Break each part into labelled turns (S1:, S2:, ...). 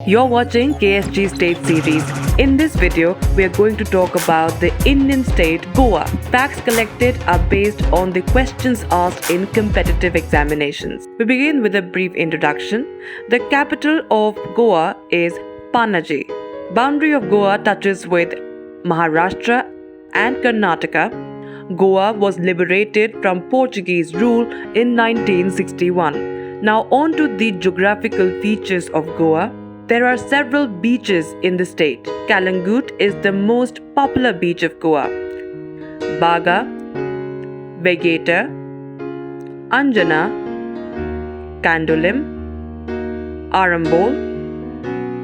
S1: You're watching KSG State Series. In this video, we are going to talk about the Indian state Goa. Facts collected are based on the questions asked in competitive examinations. We begin with a brief introduction. The capital of Goa is Panaji. Boundary of Goa touches with Maharashtra and Karnataka. Goa was liberated from Portuguese rule in 1961. Now on to the geographical features of Goa. There are several beaches in the state. Kalangut is the most popular beach of Goa. Baga, Vegeta, Anjana, Candolim, Arambol,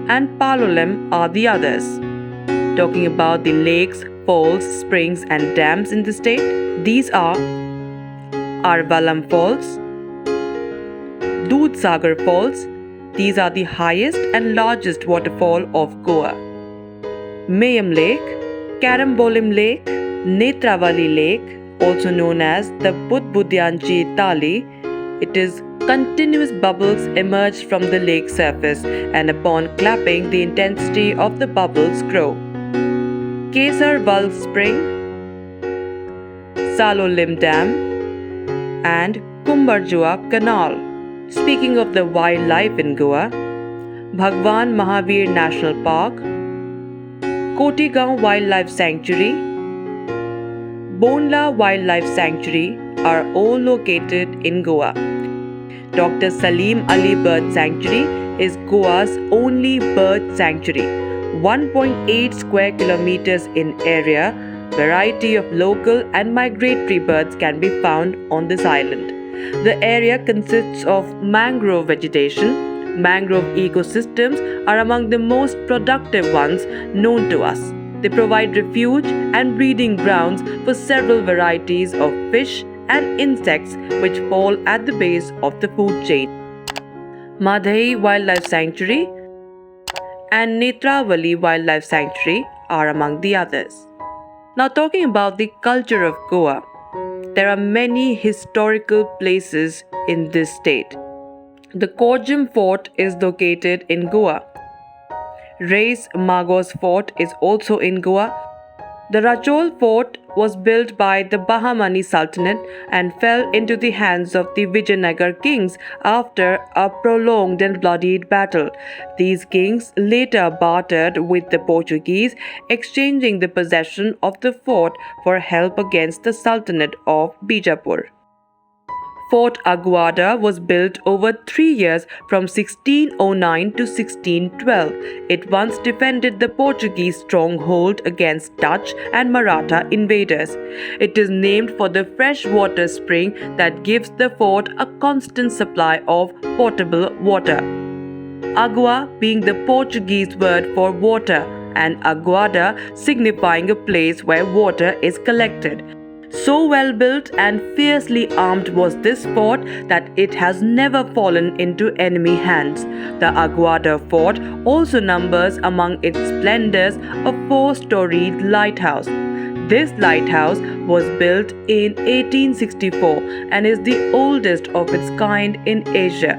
S1: and Palolem are the others. Talking about the lakes, falls, springs, and dams in the state, these are Arvalam Falls, Dudhsagar Falls. These are the highest and largest waterfall of Goa. Mayam Lake, Karambolim Lake, Netravali Lake, also known as the Budbudyanchi Tali. It is continuous bubbles emerge from the lake surface, and upon clapping, the intensity of the bubbles grow. Kesarval Spring, Salolim Dam, and Kumbarjua Canal. Speaking of the wildlife in Goa, Bhagwan Mahavir National Park, Kotigaon Wildlife Sanctuary, Bonla Wildlife Sanctuary are all located in Goa. Dr. Salim Ali Bird Sanctuary is Goa's only bird sanctuary. 1.8 square kilometers in area, variety of local and migratory birds can be found on this island. The area consists of mangrove vegetation. Mangrove ecosystems are among the most productive ones known to us. They provide refuge and breeding grounds for several varieties of fish and insects which fall at the base of the food chain. Madhai Wildlife Sanctuary and Netravali Wildlife Sanctuary are among the others. Now talking about the culture of Goa, there are many historical places in this state. The Kojem Fort is located in Goa. Reis Magos Fort is also in Goa. The Rajol Fort was built by the Bahamani Sultanate and fell into the hands of the Vijayanagar kings after a prolonged and bloodied battle. These kings later bartered with the Portuguese, exchanging the possession of the fort for help against the Sultanate of Bijapur. Fort Aguada was built over 3 years from 1609 to 1612. It once defended the Portuguese stronghold against Dutch and Maratha invaders. It is named for the fresh water spring that gives the fort a constant supply of potable water. Agua being the Portuguese word for water, and Aguada signifying a place where water is collected. So well built and fiercely armed was this fort that it has never fallen into enemy hands. The Aguada fort also numbers among its splendors a 4-storied lighthouse. This lighthouse was built in 1864 and is the oldest of its kind in Asia.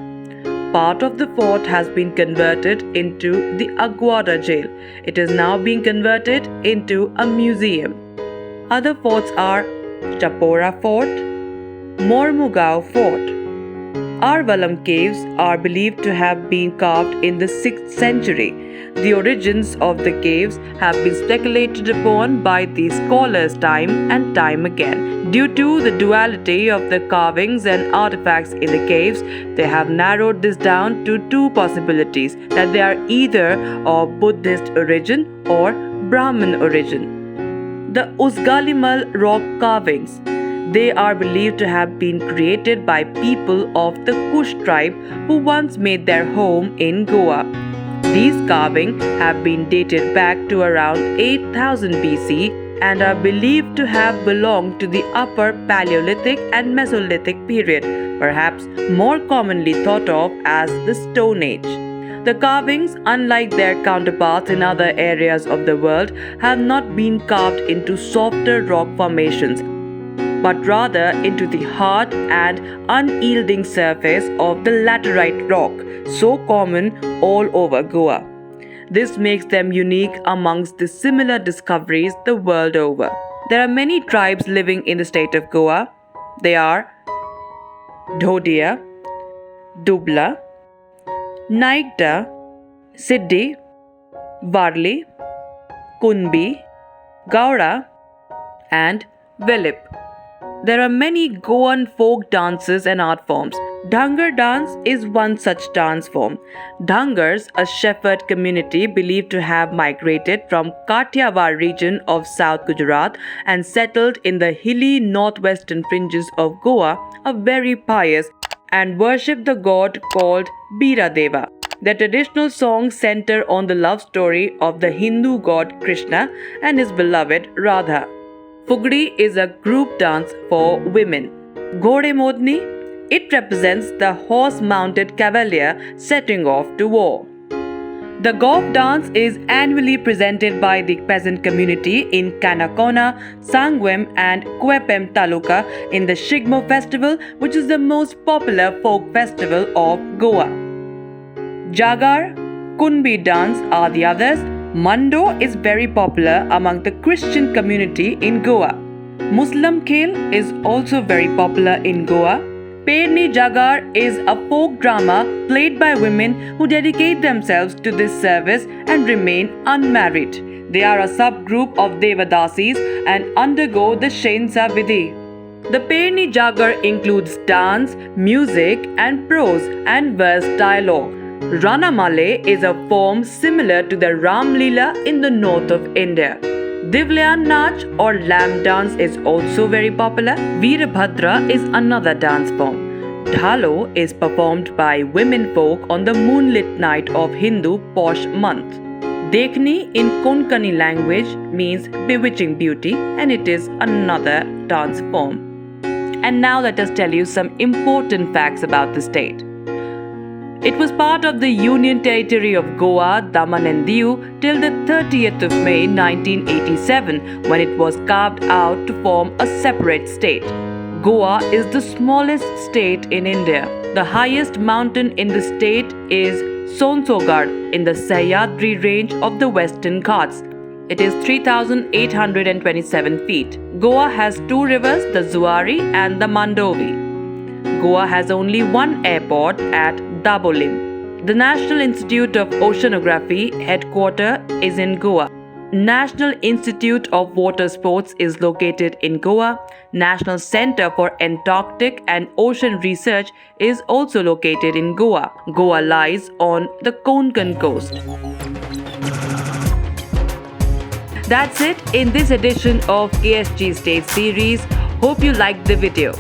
S1: Part of the fort has been converted into the Aguada jail. It is now being converted into a museum. Other forts are Chapora Fort, Mormugao Fort. Arvalam caves are believed to have been carved in the 6th century. The origins of the caves have been speculated upon by the scholars time and time again. Due to the duality of the carvings and artifacts in the caves, they have narrowed this down to 2 possibilities, that they are either of Buddhist origin or Brahmin origin. The Uzgalimal rock carvings. They are believed to have been created by people of the Kush tribe who once made their home in Goa. These carvings have been dated back to around 8000 BC and are believed to have belonged to the Upper Paleolithic and Mesolithic period, perhaps more commonly thought of as the Stone Age. The carvings, unlike their counterparts in other areas of the world, have not been carved into softer rock formations, but rather into the hard and unyielding surface of the laterite rock, so common all over Goa. This makes them unique amongst the similar discoveries the world over. There are many tribes living in the state of Goa. They are Dhodia, Dubla, Naikda, Siddhi, Varli, Kunbi, Gowda, and Velip. There are many Goan folk dances and art forms. Dhangar dance is one such dance form. Dhangars, a shepherd community believed to have migrated from Kathiawar region of South Gujarat and settled in the hilly northwestern fringes of Goa, are very pious and worship the god called Biradeva. The traditional songs center on the love story of the Hindu god Krishna and his beloved Radha. Fugdi is a group dance for women. Ghode Modni, it represents the horse-mounted cavalier setting off to war. The Golf dance is annually presented by the peasant community in Kanakona, Sangwem and Kwepem Taluka in the Shigmo festival, which is the most popular folk festival of Goa. Jagar, Kunbi dance are the others. Mando is very popular among the Christian community in Goa. Muslim Khel is also very popular in Goa. Perni Jagar is a folk drama played by women who dedicate themselves to this service and remain unmarried. They are a subgroup of Devadasis and undergo the Shensa Vidhi. The Perni Jagar includes dance, music and prose and verse dialogue. Ranamale is a form similar to the Ram Leela in the north of India. Divlyan Nach or lamb dance is also very popular. Veerabhadra is another dance form. Dhalo is performed by women folk on the moonlit night of Hindu Posh month. Dekhni in Konkani language means bewitching beauty and it is another dance form. And now let us tell you some important facts about the state. It was part of the Union Territory of Goa, Daman and Diu till the 30th of May 1987 when it was carved out to form a separate state. Goa is the smallest state in India. The highest mountain in the state is Sonsogarh in the Sahyadri range of the Western Ghats. It is 3,827 feet. Goa has two rivers, the Zuari and the Mandovi. Goa has only one airport at Dabolim. The National Institute of Oceanography headquarters is in Goa. National Institute of Water Sports is located in Goa. National Center for Antarctic and Ocean Research is also located in Goa. Goa lies on the Konkan coast. That's it in this edition of ASG State Series. Hope you liked the video.